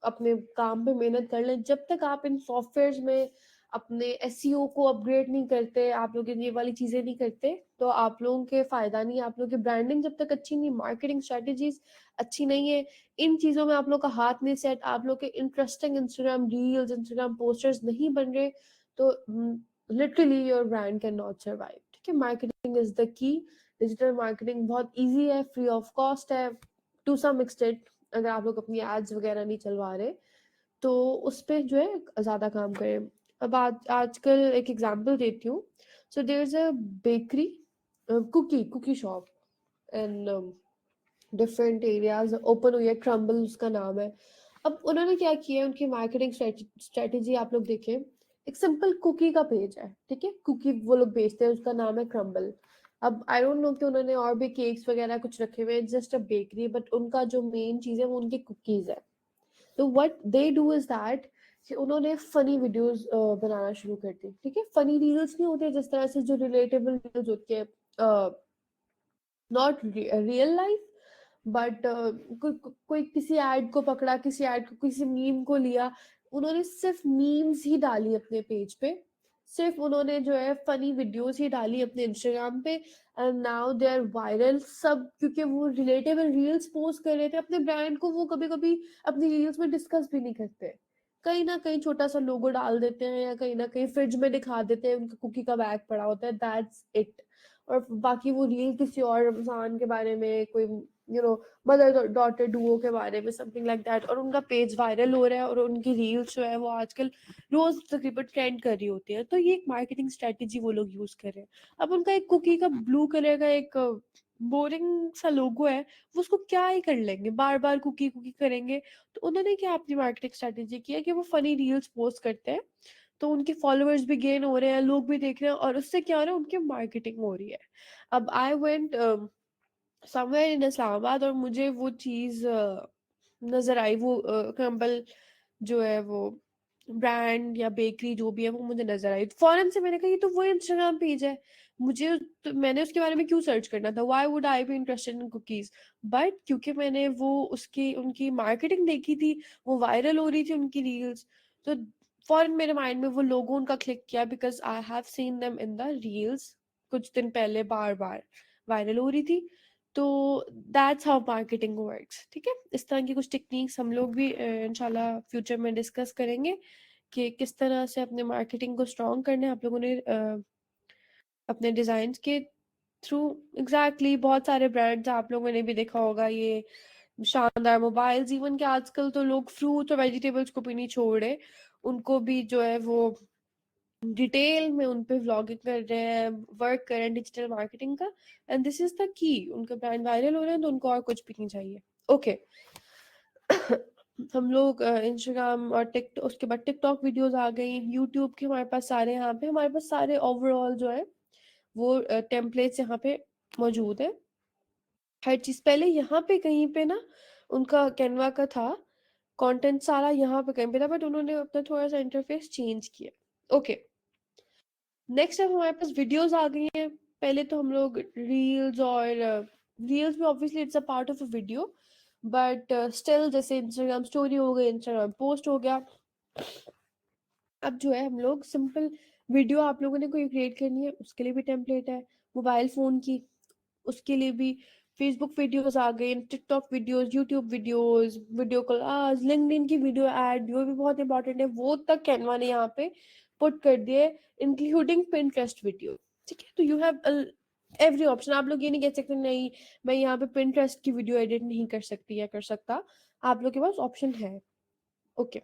अपने काम पे मेहनत कर लें, जब तक आप इन सॉफ्टवेयर में अपने एसईओ को अपग्रेड नहीं करते, आप लोग ये वाली चीजें नहीं करते, तो आप लोगों के फायदा नहीं। आप लोग की ब्रांडिंग जब तक अच्छी नहीं, मार्केटिंग स्ट्रेटेजीज अच्छी नहीं है, इन चीजों में आप लोग का हाथ नहीं सेट, आप लोग के interesting Instagram reels, Instagram posters नहीं बन रहे, तो literally your brand can not survive. ठीक है, marketing is the key. Digital marketing बहुत ईजी है, फ्री ऑफ कॉस्ट है टू सम एक्सटेंट। अगर आप लोग अपनी एड्स वगैरह नहीं चलवा रहे तो उस पे जो है ज्यादा काम करें। अब आजकल एक एग्जांपल देती हूँ। So there is a bakery, cookie shop in different areas open हुई है, क्रम्बल उसका नाम है। अब उन्होंने क्या किया है, उनकी मार्केटिंग स्ट्रेटेजी आप लोग देखें, एक सिंपल कुकी का पेज है, ठीक है, कुकी वो लोग बेचते हैं, उसका नाम है क्रम्बल। अब आई डोंट नो कि उन्होंने और भी केक्स वगैरह कुछ रखे हुए हैं, जस्ट अ बेकरी, बट उनका जो मेन चीज है वो उनकी कुकीज है। तो what they do is that कि उन्होंने फनी वीडियोस बनाना शुरू कर दी। ठीक है, फनी रील्स नहीं होते जिस तरह से जो रिलेटेबल रील्स होती है, नॉट रियल लाइफ, बट कोई किसी ऐड को पकड़ा, किसी ऐड को, किसी मीम को लिया, उन्होंने सिर्फ मीम्स ही डाली अपने पेज पे, सिर्फ उन्होंने जो है फनी वीडियोस ही डाली अपने इंस्टाग्राम पे, and now they are viral सब, क्योंकि वो रिलेटेबल रील्स पोस्ट कर रहे थे। अपने ब्रांड को वो कभी कभी अपनी रील्स में डिस्कस भी नहीं करते, कहीं ना कहीं छोटा सा लोगो डाल देते हैं या कहीं ना कहीं फ्रिज में दिखा देते हैं उनका कुकी का बैग पड़ा होता है, दैट्स इट। और बाकी वो रील किसी और इंसान के बारे में, कोई मदर डॉटर डुओ के बारे में, समथिंग लाइक दैट, और उनका पेज वायरल हो रहा है और उनकी रील्स जो है वो आजकल रोज तकरीबन ट्रेंड कर रही होती है। तो ये एक मार्केटिंग स्ट्रेटेजी वो लोग यूज कर रहे हैं। अब उनका एक कुकी का ब्लू कलर का एक बोरिंग सा लोगो है, वो उसको क्या ही कर लेंगे, बार बार कुकी कुकी करेंगे। तो उन्होंने क्या अपनी मार्केटिंग स्ट्रेटेजी की है कि वो फनी रील्स पोस्ट करते हैं, तो उनके फॉलोअर्स भी गेन हो रहे हैं, लोग भी देख रहे हैं, और उससे क्या हो रहा है, उनकी मार्केटिंग हो रही है। अब I went somewhere in Islamabad और मुझे वो चीज नजर आई, वो क्रम्बल जो है वो ब्रांड या बेकरी जो भी है वो मुझे नजर आई, तो फौरन से मैंने कहा ये तो वो इंस्टाग्राम पेज है, मुझे तो मैंने उसके बारे में क्यों सर्च करना था, why would I be interested in cookies. But क्योंकि मैंने वो उसकी उनकी मार्केटिंग देखी थी, वो वायरल हो रही थी उनकी रील्स, तो फौरन मेरे माइंड में वो लोगो उनका क्लिक किया, because I have seen them in the reels कुछ दिन पहले बार बार वायरल हो रही थी। तो दैट्स हाउ मार्केटिंग वर्क्स। ठीक है, इस तरह की कुछ टेक्निक्स हम लोग भी इंशाल्लाह फ्यूचर में डिस्कस करेंगे कि किस तरह से अपने मार्केटिंग को स्ट्रॉन्ग करना है आप लोगों ने अपने डिजाइन के थ्रू। एग्जैक्टली बहुत सारे ब्रांड्स आप लोगों ने भी देखा होगा, ये शानदार मोबाइल्स, इवन के आजकल तो लोग फ्रूट और वेजिटेबल्स को भी नहीं छोड़ रहे, उनको भी जो है वो डिटेल में उन पे व्लॉगिंग कर रहे हैं, वर्क कर रहे हैं डिजिटल मार्केटिंग का, and this is the key. उनके ब्रांड वायरल हो रहे हैं तो उनको और कुछ भी नहीं चाहिए। ओके, हम लोग इंस्टाग्राम और टिकटॉक, उसके बाद टिकटॉक वीडियोस आ गई, यूट्यूब के हमारे पास सारे, यहाँ पे हमारे पास सारे ओवरऑल जो है वो टेम्पलेट्स यहाँ पे मौजूद है। हर चीज पहले यहाँ पे कहीं पे ना उनका कैनवा का था, कंटेंट सारा यहाँ पे कहीं पे था, बट उन्होंने अपना थोड़ा सा इंटरफेस चेंज किया। ओके, नेक्स्ट अब हमारे पास वीडियोस आ गई हैं। पहले तो हम लोग रील्स, और रील्स में obviously it's a part of a video, but still जैसे इंस्टाग्राम स्टोरी हो गई, इंस्टाग्राम पोस्ट हो गया, अब जो है हम लोग सिंपल वीडियो आप लोगों ने कोई क्रिएट करनी है उसके लिए भी टेम्पलेट है, मोबाइल फोन की उसके लिए भी फेसबुक वीडियोस आ गए, TikTok videos, YouTube videos, video call, LinkedIn की वीडियो ऐड, वो भी बहुत इंपॉर्टेंट है, वो तक कैनवा ने यहाँ पे पुट कर दिए, इंक्लूडिंग पिंटरेस्ट वीडियो। ठीक है, तो यू हैव एवरी ऑप्शन। आप लोग ये नहीं कह सकते नहीं मैं यहाँ पे पिंटरेस्ट की वीडियो एडिट नहीं कर सकती या कर सकता, आप लोग के पास ऑप्शन है। ओके,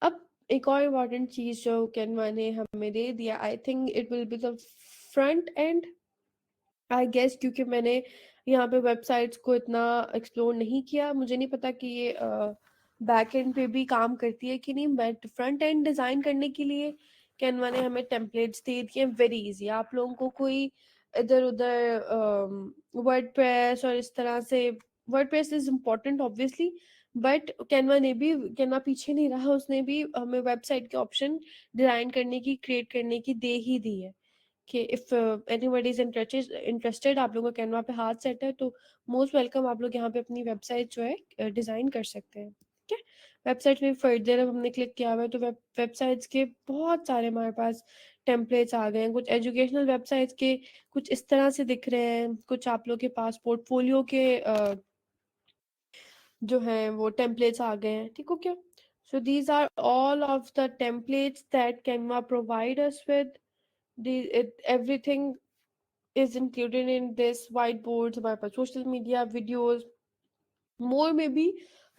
अब एक और इम्पॉर्टेंट चीज जो कैनवा ने हमें दे दिया, I think it will be the front end, I guess, क्योंकि मैंने यहाँ पे वेबसाइट्स को इतना एक्सप्लोर नहीं किया, मुझे नहीं पता कि ये बैक एंड पे भी काम करती है कि नहीं, बट फ्रंट एंड डिज़ाइन करने के लिए कैनवा ने हमें टेम्पलेट्स दे दिए, वेरी इजी। आप लोगों को कोई इधर उधर वर्डप्रेस और इस तरह से, WordPress is important obviously, but Canva ने भी, कैनवा पीछे नहीं रहा, उसने भी हमें वेबसाइट के ऑप्शन डिज़ाइन करने की, क्रिएट करने की दे ही दी है कि इफ एनीबॉडी इज इंटरेस्टेड, आप लोगों का कैनवा पे हाथ सेट है तो मोस्ट वेलकम, आप लोग यहाँ पे अपनी वेबसाइट जो है डिजाइन कर सकते हैं। ठीक है, वेबसाइट में फर्दर अब हमने क्लिक किया हुआ है तो वेबसाइट्स के बहुत सारे हमारे पास टेम्पलेट्स आ गए हैं, कुछ एजुकेशनल वेबसाइट्स के कुछ इस तरह से दिख रहे हैं, कुछ आप लोग के पास पोर्टफोलियो के जो हैं वो टेम्पलेट्स आ गए हैं। ठीक हो क्या? So these are all of the templates that Canva provide us with, everything is included in this whiteboards, हमारे पास सोशल मीडिया वीडियोस, मोर में भी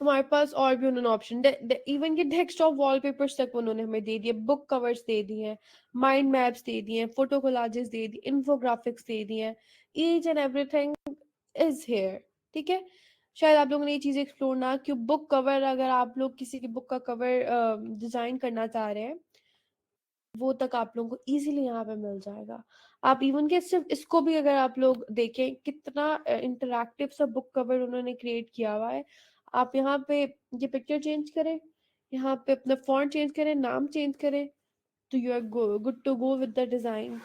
हमारे पास और भी उन्होंने ऑप्शन, इवन के डेस्कटॉप वॉलपेपर्स तक उन्होंने हमें दे दिए, बुक कवर्स दे दिए हैं, माइंड मैप्स दे दिए हैं, फोटो कोलाजेस दे दिए, इन्फोग्राफिक्स दे दिए हैं, each and everything is here. ठीक है, शायद आप लोगों ने ये चीज एक्सप्लोर ना, कि बुक कवर, अगर आप लोग किसी की बुक का कवर डिजाइन करना चाह रहे हैं वो तक आप लोगों को इजीली यहाँ पे मिल जाएगा। आप इवन के सिर्फ इसको भी अगर आप लोग देखें कितना इंटरैक्टिव सा बुक कवर उन्होंने क्रिएट किया हुआ है, आप यहाँ पे ये पिक्चर चेंज करें, यहाँ पे अपना फॉन्ट चेंज करें, नाम चेंज करें, तो you are good to go with the design.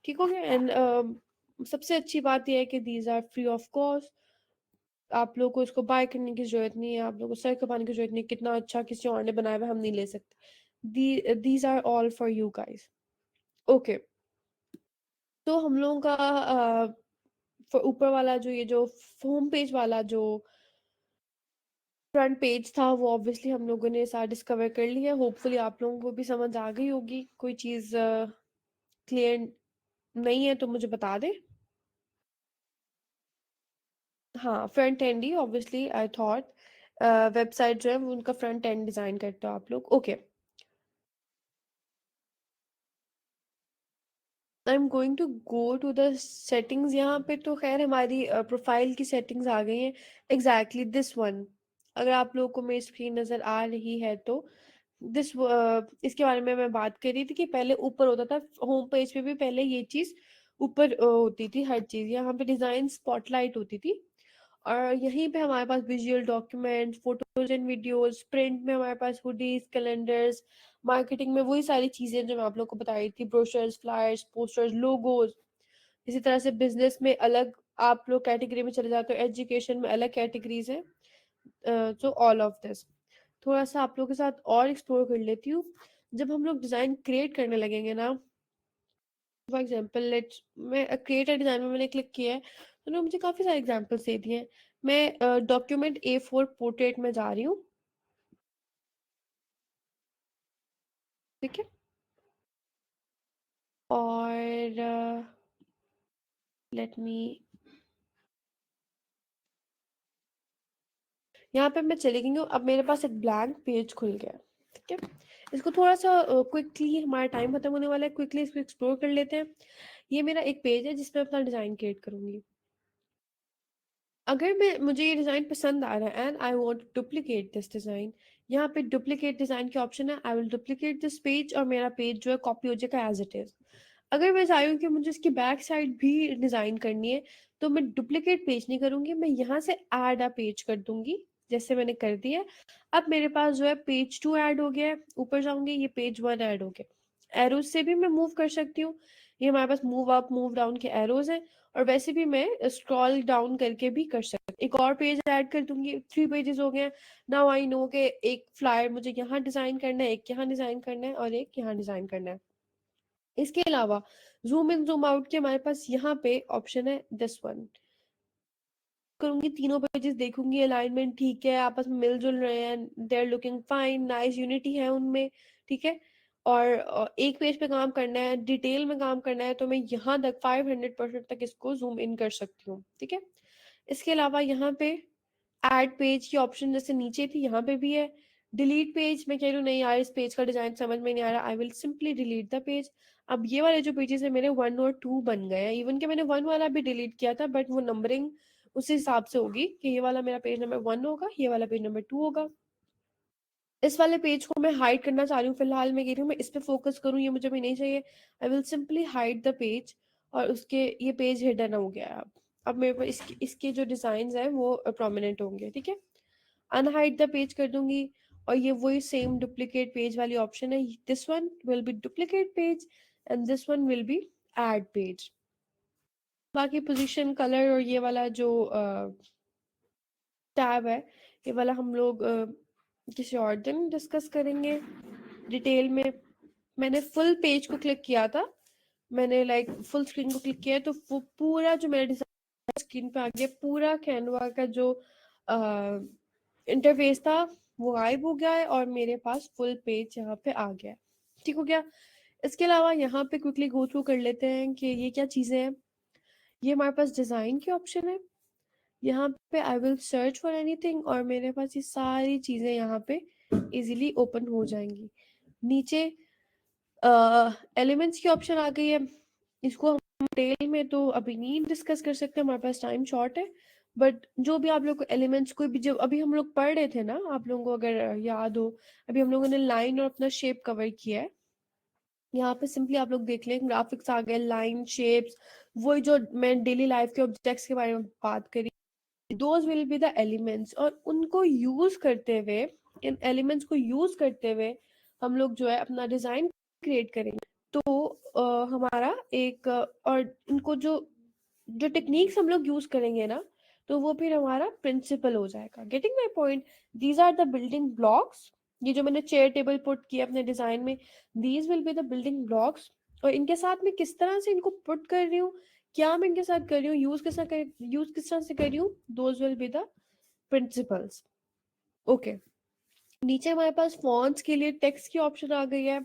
ठीक हो गया? एंड सबसे अच्छी बात यह है कि these are free of cost, आप लोग को इसको बाय करने की जरूरत नहीं है, आप लोग को सर खपाने की जरूरत नहीं, कितना अच्छा किसी और ने बनाया हुआ है, हम नहीं ले सकते, these are all for you guys. Okay, तो हम लोगों का ऊपर वाला जो, ये जो होम पेज वाला जो फ्रंट पेज था, वो ऑब्वियसली हम लोगों ने सारा डिस्कवर कर लिया, होपफुली आप लोगों को भी समझ आ गई होगी, कोई चीज़ क्लियर नहीं है तो मुझे बता दे। हाँ, front and he obviously, I thought website जो है वो उनका फ्रंट एंड डिजाइन करते हो आप लोग। Okay, I am going to go to the settings. यहाँ पे तो खैर हमारी प्रोफाइल की सेटिंग्स आ गई हैं, एग्जैक्टली दिस वन, अगर आप लोगों को मेरी स्क्रीन नज़र आ रही है तो दिस, इसके बारे में मैं बात कर रही थी कि पहले ऊपर होता था, होम पेज पे भी पहले ये चीज़ ऊपर होती थी, हर चीज़ यहाँ पे डिज़ाइन स्पॉटलाइट होती थी, और यहीं पे हमारे पास visual document, photos and videos, print में हमारे पास हुडीज, कैलेंडर्स, मार्केटिंग में वही सारी चीजें जो मैं आप लोग को बता रही थी, ब्रोशर्स, फ्लायर्स, पोस्टर्स, लोगोज। इसी तरह से बिजनेस में अलग आप लोग कैटेगरी में चले जाते हो, एजुकेशन में अलग कैटेगरीज हैं, तो ऑल ऑफ दिस थोड़ा सा आप लोगों के साथ और एक्सप्लोर कर लेती हूँ। जब हम लोग डिजाइन क्रिएट करने लगेंगे ना, फॉर एग्जाम्पल लेट्स, मैं क्रिएट अ डिजाइन में मैंने क्लिक किया है तो उन्होंने मुझे काफी सारे एग्जाम्पल्स दे दिए हैं। मैं डॉक्यूमेंट A4 पोर्ट्रेट में जा रही हूँ। ठीक है, और लेट मी, यहाँ पे मैं चली गई हूँ, अब मेरे पास एक ब्लैंक पेज खुल गया है। ठीक है, इसको थोड़ा सा क्विकली, हमारा टाइम खत्म होने वाला है, क्विकली इसको एक्सप्लोर कर लेते हैं। ये मेरा एक पेज है जिसमें अपना डिजाइन क्रिएट करूंगी। अगर मैं, मुझे ये डिज़ाइन पसंद आ रहा है and I want to duplicate this design, यहाँ पे डुप्लीकेट डिज़ाइन के ऑप्शन है, I will duplicate this page, और मेरा पेज जो है कॉपी हो जाएगा एज इट इज़। अगर मैं चाह रही हूँ कि मुझे इसकी बैक साइड भी डिज़ाइन करनी है तो मैं डुप्लीकेट पेज नहीं करूँगी, मैं यहाँ से ऐड अ पेज कर दूंगी, जैसे मैंने कर दिया है। अब मेरे पास जो है पेज 2 ऐड हो गया है, ऊपर जाऊंगी ये पेज 1 ऐड हो गया, एरोज से भी मैं मूव कर सकती हूँ, ये हमारे पास मूव अप मूव डाउन के एरोज हैं, और वैसे भी मैं स्क्रॉल डाउन करके भी कर सकती हूँ। एक और पेज ऐड कर दूंगी, 3 पेजेस हो गए। नाउ आई नो कि एक फ्लायर मुझे यहाँ डिजाइन करना है, एक यहाँ डिजाइन करना है और एक यहाँ डिजाइन करना है। इसके अलावा जूम इन जूम आउट के हमारे पास यहाँ पे ऑप्शन है दिस वन। करूंगी, तीनों पेजेस देखूंगी, अलाइनमेंट ठीक है, आपस में मिलजुल रहे हैं, they are looking fine, nice unity है उनमें, ठीक है। और एक पेज पे काम करना है, डिटेल में काम करना है, तो मैं यहाँ तक 500% तक इसको जूम इन कर सकती हूँ, ठीक है। इसके अलावा यहाँ पे ऐड पेज की ऑप्शन जैसे नीचे थी, यहाँ पे भी है। डिलीट पेज, मैं कह रही हूँ नहीं यार, इस पेज का डिजाइन समझ में नहीं आ रहा, I will simply delete the page. अब ये वाले जो पेजेस है मेरे 1 और 2 बन गए हैं, इवन कि मैंने 1 वाला भी डिलीट किया था, बट वो नंबरिंग उसी हिसाब से होगी कि ये वाला मेरा पेज नंबर 1 होगा, ये वाला पेज नंबर 2 होगा। इस वाले पेज को मैं हाइड करना चाह रही हूँ, फिलहाल मैं कह रही हूँ मैं इस पे फोकस करूँ, ये मुझे भी नहीं चाहिए। I will simply hide the page, और उसके ये पेज हिडन हो गया है। अब मेरे पास इसके जो डिजाइन है वो प्रोमिनेंट होंगे, ठीक है। अनहाइड द पेज कर दूंगी, और ये वही सेम डुप्लीकेट पेज वाली ऑप्शन है, this one will be duplicate page and this one will be add page. बाकी पोजीशन कलर और ये वाला जो टैब है, ये वाला हम लोग किसी और दिन डिस्कस करेंगे डिटेल में। मैंने फुल पेज को क्लिक किया था, मैंने लाइक फुल स्क्रीन को क्लिक किया है, तो वो पूरा जो मेरा डिजाइन स्क्रीन पे आ गया, पूरा कैनवा का जो इंटरफेस था वो गायब हो गया है, और मेरे पास फुल पेज यहाँ पे आ गया है, ठीक हो गया। इसके अलावा यहाँ पे क्विकली गो थ्रू कर लेते हैं कि ये क्या चीजें हैं। ये हमारे पास डिजाइन की ऑप्शन है, यहाँ पे I will search for anything, और मेरे पास ये सारी चीजें यहाँ पे इजीली ओपन हो जाएंगी। नीचे एलिमेंट्स की ऑप्शन आ गई है, इसको हम डिटेल में तो अभी नहीं डिस्कस कर सकते, हमारे पास टाइम शॉर्ट है। बट जो भी आप लोग को एलिमेंट्स कोई भी, जो अभी हम लोग पढ़ रहे थे ना, आप लोगों को अगर याद हो, अभी हम लोगों ने लाइन और अपना शेप कवर किया है। यहाँ पे सिंपली आप लोग देख लें, ग्राफिक्स आ गए, लाइन शेप्स, वही जो मैं डेली लाइफ के ऑब्जेक्ट्स के बारे में बात करी, those will be the elements. और उनको यूज करते हुए, इन एलिमेंट्स को यूज करते हुए हम लोग जो है अपना डिजाइन क्रिएट करेंगे। तो हमारा एक और इनको जो जो टेक्निक्स हम लोग यूज करेंगे ना, तो वो फिर हमारा प्रिंसिपल हो जाएगा। Getting my point, these are the building blocks. ये जो मैंने चेयर टेबल पुट किया अपने डिजाइन में, these will be the building blocks. और इनके साथ मैं किस तरह से इनको पुट कर रही हूँ, क्या मैं इनके साथ कर रही हूँ, यूज किस तरह से कर रही हूँ, those will be the principles. Okay, नीचे हमारे पास फॉन्ट्स के लिए टेक्स्ट की ऑप्शन आ गई है,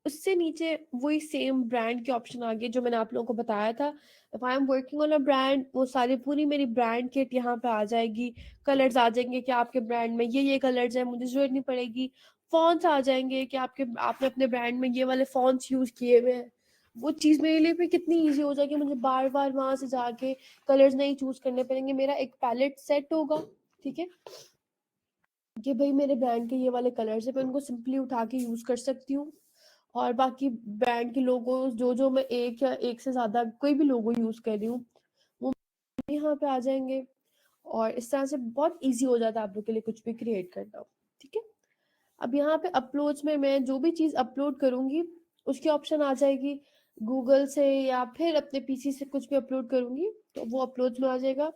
उससे नीचे वही सेम ब्रांड की ऑप्शन आ गई जो मैंने आप लोगों को बताया था। If I am working on a brand, वो सारी पूरी मेरी ब्रांड किट यहाँ पे आ जाएगी। कलर्स आ जाएंगे कि आपके ब्रांड में ये कलर्स हैं, मुझे जरूरत नहीं पड़ेगी। फॉन्ट्स आ जाएंगे कि आपने अपने ब्रांड में ये वाले फॉन्ट्स यूज किए हुए हैं। वो चीज मेरे लिए भी कितनी इजी हो जाएगी, मुझे बार बार वहां से जाके कलर्स नहीं चूज करने पड़ेंगे, मेरा एक पैलेट सेट होगा, ठीक है, कि भाई मेरे ब्रांड के ये वाले कलर्स है, मैं उनको सिंपली उठा के यूज कर सकती हूँ। और बाकी ब्रांड के लोगो जो जो मैं एक या एक से ज्यादा कोई भी लोगो यूज कर रही हूँ, वो यहाँ पे आ जाएंगे। और इस तरह से बहुत इजी हो जाता है आप लोग के लिए कुछ भी क्रिएट करना, ठीक है। अब यहाँ पे अपलोड्स में मैं जो भी चीज अपलोड करूंगी उसकी ऑप्शन आ जाएगी। गूगल से या फिर अपने पीसी से कुछ भी अपलोड करूंगी तो वो अपलोड्स में आ जाएगा।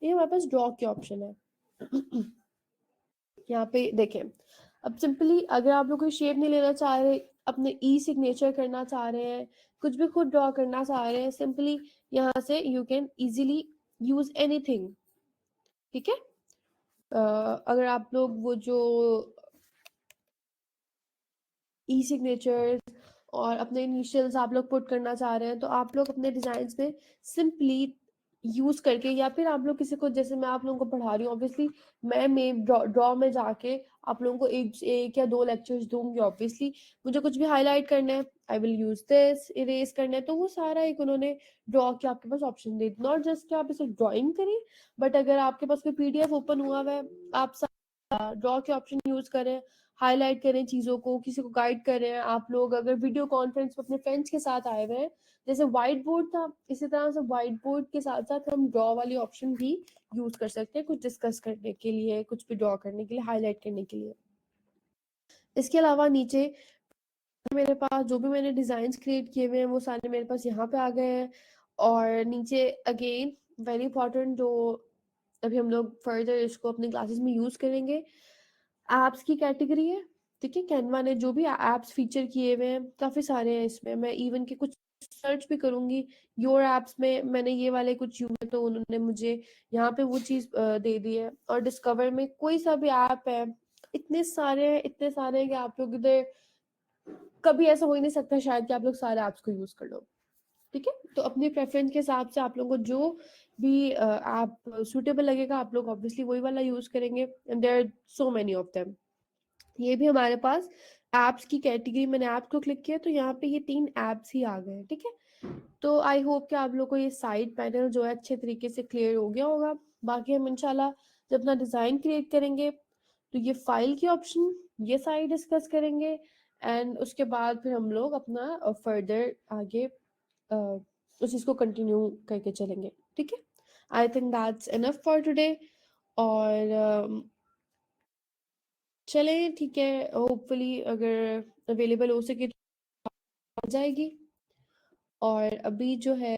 ये हमारे पास ड्रॉ की ऑप्शन है। यहाँ पे देखें, अब सिंपली अगर आप लोग कोई शेप नहीं लेना चाह रहे, अपने ई सिग्नेचर करना चाह रहे हैं, कुछ भी खुद ड्रॉ करना चाह रहे हैं, सिंपली यहाँ से you can easily use anything, ठीक है। अगर आप लोग वो जो ई सिग्नेचर और अपने इनिशियल्स आप लोग पुट करना चाह रहे हैं, तो आप लोग अपने डिजाइन में सिंपली यूज करके, या फिर आप लोग किसी को, जैसे मैं आप लोगों को पढ़ा रही हूँ, ऑब्वियसली मैं ड्रॉ में जाके आप लोगों को एक या दो लेक्चर्स दूंगी, ऑब्वियसली मुझे कुछ भी हाईलाइट करना है, I will use this, erase करना है, तो वो सारा एक उन्होंने ड्रॉ के आपके पास ऑप्शन दे, नॉट जस्ट कि आप इसे ड्रॉइंग करें, बट अगर आपके पास कोई पीडीएफ ओपन हुआ हुआ है, आप ड्रॉ के ऑप्शन यूज करें, हाईलाइट करें चीजों को, किसी को गाइड करें। आप लोग अगर वीडियो कॉन्फ्रेंस में अपने फ्रेंड्स के साथ आए हुए हैं, जैसे व्हाइट बोर्ड था, इसी तरह से व्हाइट बोर्ड के साथ साथ हम ड्रॉ वाली ऑप्शन भी यूज कर सकते हैं, कुछ डिस्कस करने के लिए, कुछ भी ड्रॉ करने के लिए, हाईलाइट करने के लिए। इसके अलावा नीचे मेरे पास जो भी मैंने डिज़ाइंस क्रिएट किए हुए हैं वो सारे मेरे पास यहाँ पे आ गए हैं। और नीचे अगेन वेरी इंपॉर्टेंट, जो अभी हम लोग फर्दर इसको अपनी क्लासेस में यूज़ करेंगे, ऐप्स की कैटेगरी है। ठीक है, कैनवा ने जो भी ऐप्स फीचर किए हुए हैं काफ़ी सारे हैं इसमें, मैं इवन के कुछ सर्च भी करूँगी योर ऐप्स में, मैंने ये वाले कुछ यूज तो उन्होंने मुझे यहाँ पे वो चीज़ दे दी है। और डिस्कवर में कोई सा भी ऐप है, इतने सारे हैं, इतने सारे हैं कि आप लोग इधर कभी ऐसा हो ही नहीं सकता शायद कि आप लोग सारे ऐप्स को यूज कर लो। ठीक है, तो अपनी प्रेफरेंस के हिसाब से आप लोगों को जो भी ऐप सूटेबल लगेगा आप लोग ऑब्वियसली वही वाला यूज करेंगे, and there are so many of them. ये भी हमारे पास ऐप्स की कैटेगरी, मैंने ऐप को क्लिक किया तो यहाँ पे ये 3 ऐप्स ही आ गए हैं। ठीक है, तो आई होप कि आप लोग को ये साइड पैनल जो है अच्छे तरीके से क्लियर हो गया होगा। बाकी हम इंशाल्लाह जब अपना डिज़ाइन क्रिएट करेंगे तो ये फाइल की ऑप्शन ये साइड डिस्कस करेंगे, एंड उसके बाद फिर हम लोग अपना फर्दर आगे उस चीज़ को कंटिन्यू करके चलेंगे। ठीक है, I think that's enough for today. और चलें, ठीक है, होपफुली अगर अवेलेबल हो सके तो आ जाएगी। और अभी जो है